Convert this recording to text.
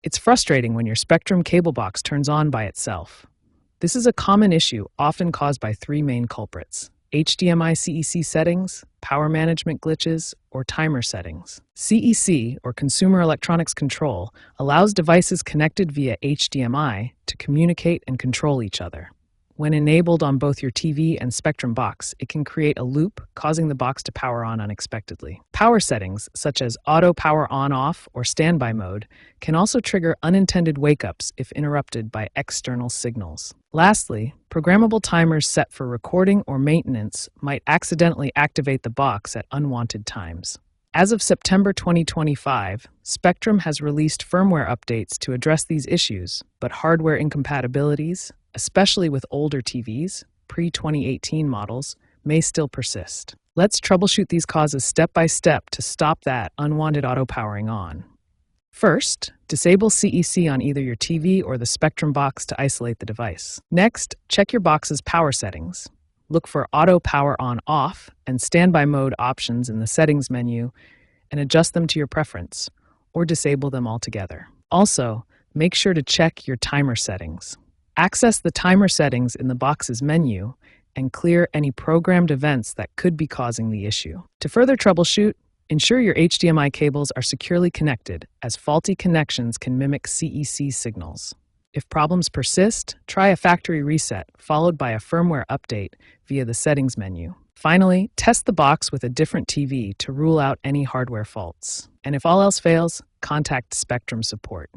It's frustrating when your Spectrum cable box turns on by itself. This is a common issue often caused by three main culprits: HDMI CEC settings, power management glitches, or timer settings. CEC, or Consumer Electronics Control, allows devices connected via HDMI to communicate and control each other. When enabled on both your TV and Spectrum box, it can create a loop, causing the box to power on unexpectedly. Power settings, such as auto power on-off or standby mode, can also trigger unintended wake-ups if interrupted by external signals. Lastly, programmable timers set for recording or maintenance might accidentally activate the box at unwanted times. As of September 2025, Spectrum has released firmware updates to address these issues, but hardware incompatibilities, especially with older TVs, pre-2018 models, may still persist. Let's troubleshoot these causes step by step to stop that unwanted auto-powering on. First, disable CEC on either your TV or the Spectrum box to isolate the device. Next, check your box's power settings. Look for auto power on/off and standby mode options in the settings menu and adjust them to your preference, or disable them altogether. Also, make sure to check your timer settings. Access the timer settings in the box's menu and clear any programmed events that could be causing the issue. To further troubleshoot, ensure your HDMI cables are securely connected, as faulty connections can mimic CEC signals. If problems persist, try a factory reset, followed by a firmware update via the settings menu. Finally, test the box with a different TV to rule out any hardware faults. And if all else fails, contact Spectrum support.